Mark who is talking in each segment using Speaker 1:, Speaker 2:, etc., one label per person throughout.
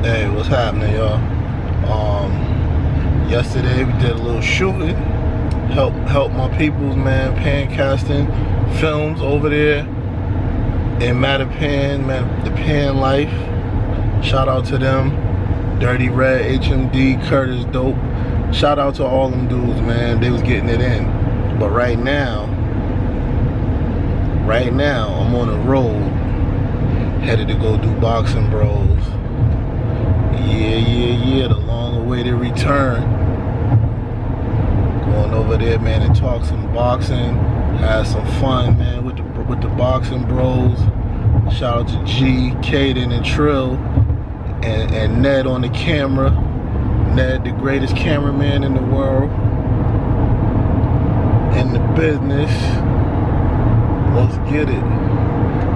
Speaker 1: Hey, what's happening, y'all? Yesterday we did a little shooting. Help my peoples, man. Pan casting films over there in Mattapan, the Pan Life. Shout out to them. Dirty Red, HMD, Curtis Dope. Shout out to all them dudes, man. They was getting it in. But right now, I'm on the road, headed to go do Boxing Bros. Yeah, the long-awaited return. Going over there, man, and talk some boxing, have some fun, man, with the Boxing Bros. Shout out to G, Caden, and Trill, and Ned on the camera. Ned, the greatest cameraman in the world, in the business. Let's get it.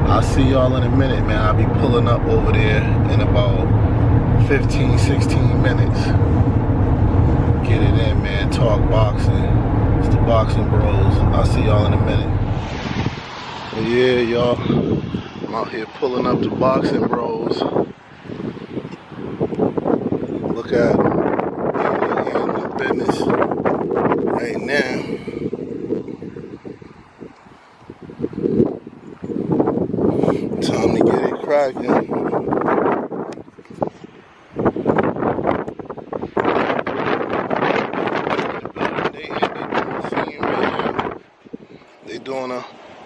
Speaker 1: I'll see y'all in a minute, man. I'll be pulling up over there in about 15, 16 minutes. Get it in, man. Talk boxing. It's the Boxing Bros. I'll see y'all in a minute. But yeah, y'all. I'm out here pulling up the Boxing Bros. Look at them. They're in the business right now. Time to get it cracking.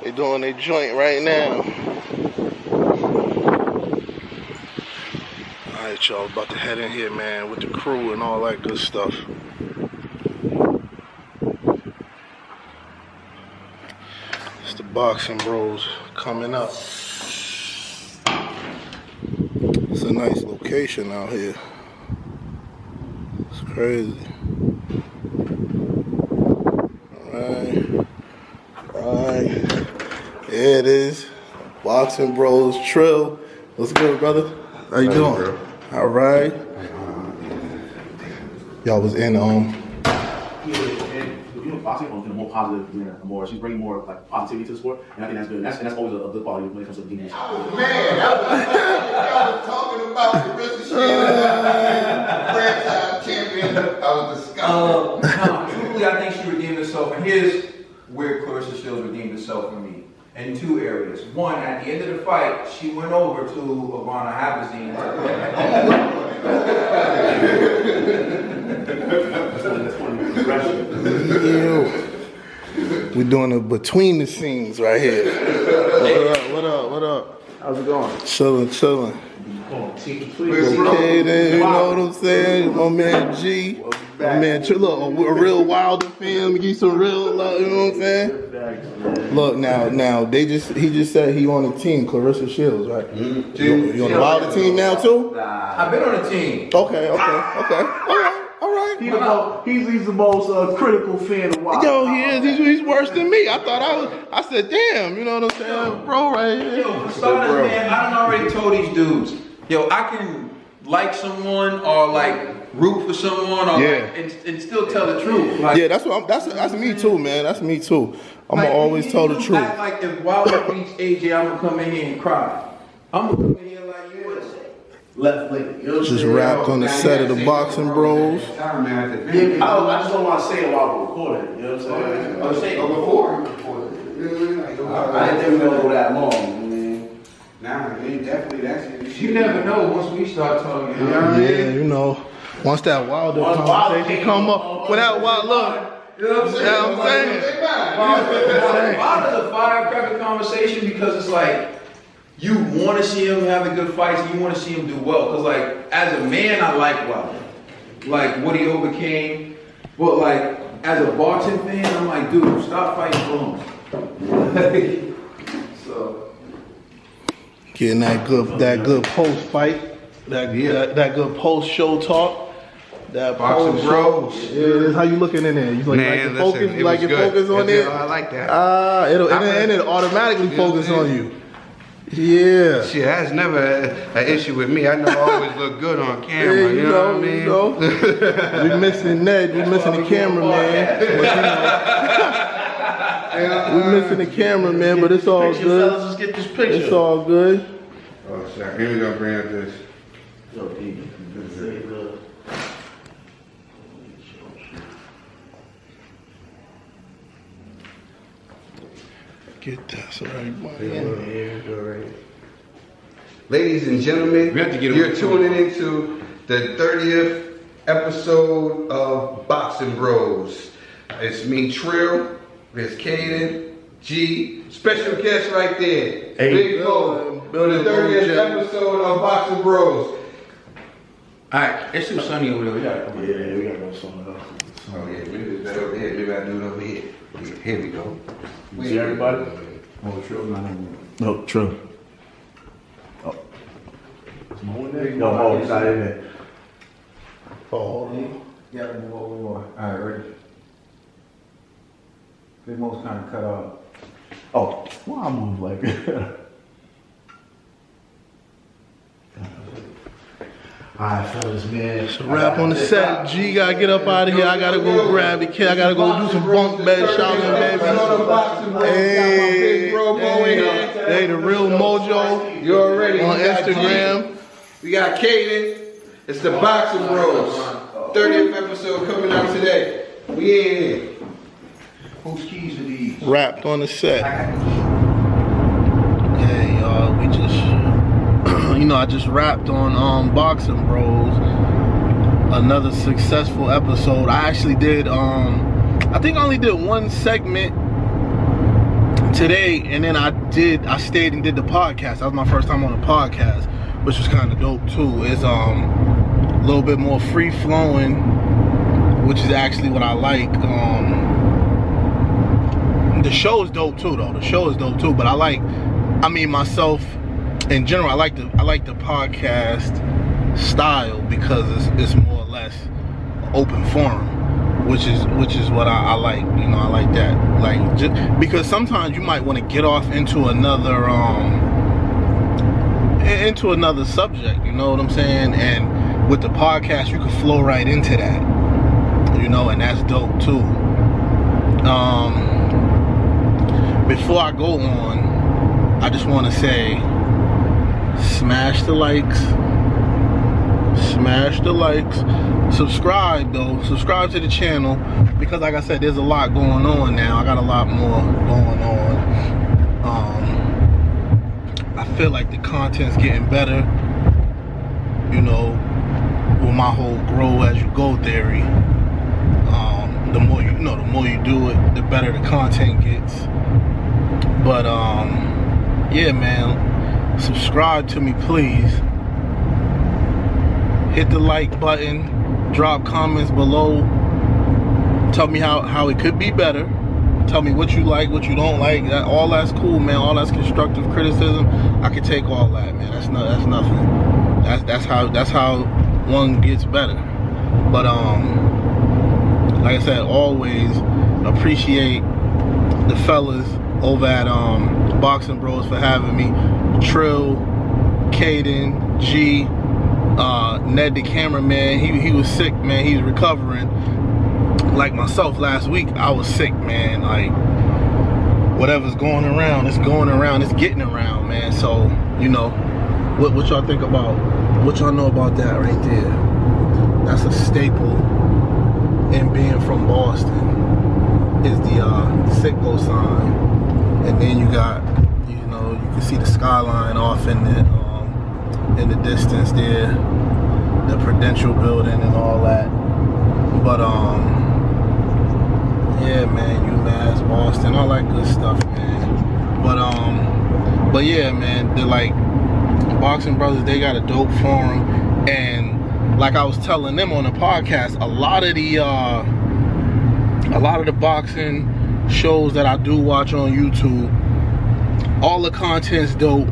Speaker 1: They doing their joint right now. Alright, y'all, about to head in here, man, with the crew and all that good stuff. It's the Boxing Bros coming up. It's a nice location out here. It's crazy. Alright. There it is. Boxing Bros Trill. What's good, brother? How you doing? Bro? Alright. Y'all was in
Speaker 2: boxing on a more positive, more she's bringing more like positivity to the sport, and I think that's good. And that's always a good quality when it comes to the game.
Speaker 3: I was talking about the Richard Shield franchise champion. I was disgusted.
Speaker 4: No, truly, I think she redeemed herself, and here's where Clarissa Shields redeemed herself for me. In two areas. One, at the end of the fight, she went over to Ivana Habazine.
Speaker 1: We're doing it between the scenes right here. What up?
Speaker 2: How's it going?
Speaker 1: Chillin'. Okay, then, you know what I'm saying? My man G. My man Trill, look, a real Wilder fan. Give you some real love, you know what I'm saying? Look, now he just said he on the team, Clarissa Shields, right? Mm-hmm. You on the Wilder team now too?
Speaker 4: I've been on the team.
Speaker 1: Okay. All right.
Speaker 2: He's the most critical fan of Wilder.
Speaker 1: Yo, he is. He's worse than me. I said, damn, you know what I'm saying? Bro, right here.
Speaker 4: Yo, for starters, man, I done already told these dudes, yo, I can like someone or like root for someone or like, and still tell the truth. Like,
Speaker 1: yeah, that's me too, man. That's me too. I'm gonna always tell the truth.
Speaker 4: Act like if Wilder beats AJ, I'm gonna come in here and cry. I'm gonna come in here like you would say.
Speaker 2: Left leg.
Speaker 1: Just wrapped on the set of the Boxing Bros.
Speaker 2: I just don't want to say it while we're recording. You know what I'm saying?
Speaker 3: Before.
Speaker 2: I didn't think we were gonna go that long.
Speaker 3: Nah, definitely that's it.
Speaker 4: You never know once we start talking. You know what I mean?
Speaker 1: Yeah, you know, once that Wilder conversation come up, when that Wilder look. You know what I'm saying?
Speaker 4: Wilder's a firecracker conversation because it's like you want to see him have the good fights and you want to see him do well. Because like as a man, I like Wilder, like what he overcame. But like as a boxing fan, I'm like, dude, stop fighting bums. So
Speaker 1: getting that good post fight, that good post show talk. That
Speaker 5: Boxing Bros.
Speaker 1: Yeah, how you looking in there? You like your focus? You like your focus on there?
Speaker 5: I like that.
Speaker 1: It'll automatically focus on you. Yeah.
Speaker 5: Shit, that's never an issue with me. I know I always look good on camera.
Speaker 1: Yeah,
Speaker 5: you know what I mean?
Speaker 1: We missing Ned. We missing the cameraman. We missing the cameraman, but it's all good.
Speaker 2: Fellas, let's get this picture.
Speaker 1: It's all good.
Speaker 5: Oh, shit. Here we go, bring up this.
Speaker 2: Yo, hey, say the.
Speaker 1: Get that so everybody in there.
Speaker 5: Ladies and gentlemen,
Speaker 4: We have to get
Speaker 5: you're
Speaker 4: on-
Speaker 5: tuning into the 30th episode of Boxing Bros. It's me, Trill. There's Kaden, G, special guest right there.
Speaker 1: Hey,
Speaker 5: Big Mo, for the 30th episode of Boxing Bros.
Speaker 4: Alright, it's too sunny over there. We gotta come over
Speaker 3: Yeah, we gotta go somewhere else.
Speaker 5: Oh yeah, maybe it's better over here. Maybe I do it over here. Here we go.
Speaker 3: You see everybody?
Speaker 2: Oh, sure, not
Speaker 3: No, true. Oh.
Speaker 2: Mo in there?
Speaker 3: No, Mo, he's not in there.
Speaker 1: Oh,
Speaker 6: Yeah, move over more. All right, ready? Big Mo's kind of cut off.
Speaker 3: Oh, why I move like that? Alright, fellas, man.
Speaker 1: it's a wrap on the set. G gotta get up out of here. I gotta go grab the kid. I gotta go do some bunk bed shopping, baby. Hey, hey, the real Mojo
Speaker 5: You already
Speaker 1: on
Speaker 5: we got G,
Speaker 1: Instagram.
Speaker 5: we got Kaden. It's the Boxing Bros. 30th episode coming out today. We in here.
Speaker 6: Whose keys are these?
Speaker 1: Wrapped on the set. Hey, y'all, we just, I just wrapped on Boxing Bros. Another successful episode. I actually did, I think I only did one segment today, and then I stayed and did the podcast. That was my first time on a podcast, which was kind of dope too. It's a little bit more free flowing, which is actually what I like. The show is dope too, though. The show is dope too, but myself in general, I like the podcast style because it's more or less open forum, which is what I like. I like that. Like, just because sometimes you might want to get off into another subject. You know what I'm saying? And with the podcast, you can flow right into that. And that's dope too. Before I go on, I just want to say, smash the likes, subscribe to the channel, because like I said, there's a lot going on now. I got a lot more going on. I feel like the content's getting better, with my whole grow as you go theory. The more you do it, the better the content gets. But yeah, man, subscribe to me, please. Hit the like button, drop comments below, tell me how it could be better, tell me what you like, what you don't like. All that's cool, man. All that's constructive criticism. I can take all that, man. That's nothing. That's how one gets better. But like I said, always appreciate the fellas over at Boxing Bros for having me. Trill, Kaden, G, Ned the cameraman. He was sick, man. He's recovering. Like myself, last week I was sick, man. Like, whatever's going around, it's going around. It's getting around, man. So what y'all think about? What y'all know about that right there? That's a staple in being from Boston. Is the sicko sign, and then you got, you can see the skyline off in the distance there, the Prudential building and all that. But yeah, man, UMass, Boston, all that good stuff, man. But yeah, man, they're like Boxing Brothers. They got a dope forum, and like I was telling them on the podcast, a lot of the boxing shows that I do watch on YouTube, all the content's dope.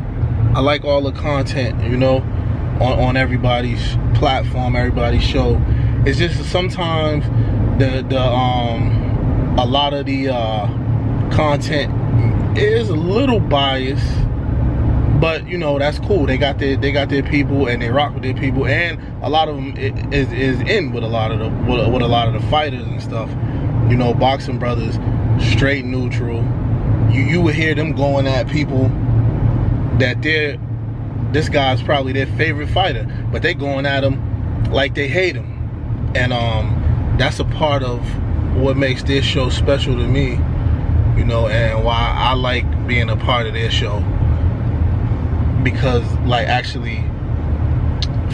Speaker 1: I like all the content, on everybody's platform, everybody's show. It's just sometimes a lot of the content is a little biased, but that's cool. They got their people, and they rock with their people, and a lot of them is in with a lot of the fighters and stuff. Boxing Brothers, straight neutral. You would hear them going at people that they're this guy's probably their favorite fighter, but they going at him like they hate him. And that's a part of what makes this show special to me, you know, and why I like being a part of their show. Because, like, actually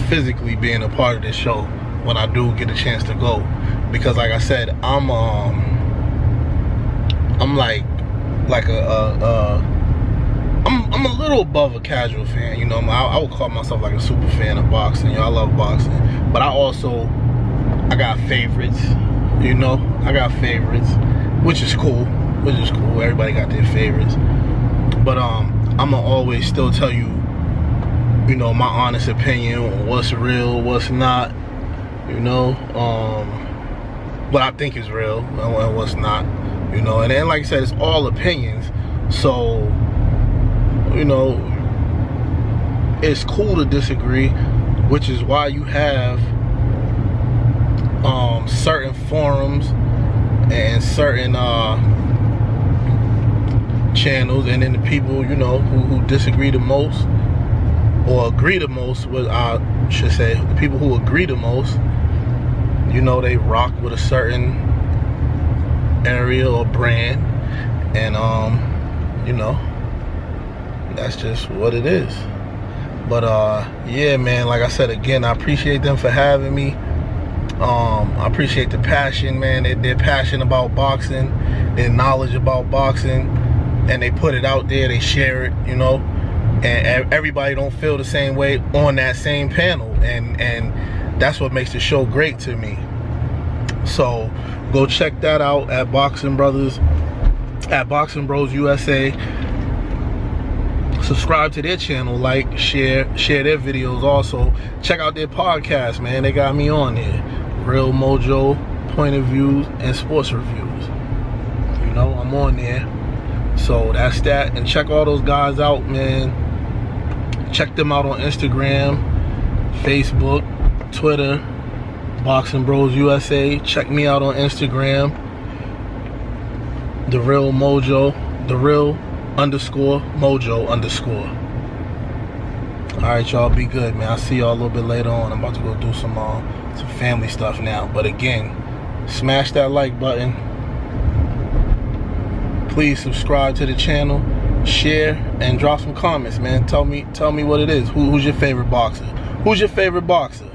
Speaker 1: physically being a part of this show when I do get a chance to go. Because, like I said, I'm like I'm a little above a casual fan, you know. I would call myself like a super fan of boxing. You know, I love boxing, but I got favorites, you know. I got favorites, which is cool. Everybody got their favorites, but I'ma always still tell you, you know, my honest opinion on what's real, what's not, you know, what I think is real and what's not, you know. And then, like I said, it's all opinions, so, you know, it's cool to disagree, which is why you have certain forums and certain channels, and then the people, you know, who disagree the most or agree the most, what I should say, the people who agree the most, you know, they rock with a certain area or brand, and you know, that's just what it is. But yeah, man, like I said, again, I appreciate them for having me. I appreciate the passion, man. They're passionate about boxing, their knowledge about boxing, and they put it out there, they share it, you know. And everybody don't feel the same way on that same panel, and that's what makes the show great to me. So go check that out at Boxing Brothers, at Boxing Bros USA. Subscribe to their channel, like, share their videos. Also check out their podcast, man. They got me on there, Real Mojo, Point of Views, and Sports Reviews. You know, I'm on there. So that's that. And check all those guys out, man. Check them out on Instagram, Facebook, Twitter, Boxing Bros USA. Check me out on Instagram, The Real Mojo, The Real _ Mojo _ Alright, y'all, be good, man. I'll see y'all a little bit later on. I'm about to go do some family stuff now. But again, smash that like button. Please subscribe to the channel, share, and drop some comments, man. Tell me what it is. Who's your favorite boxer? Who's your favorite boxer?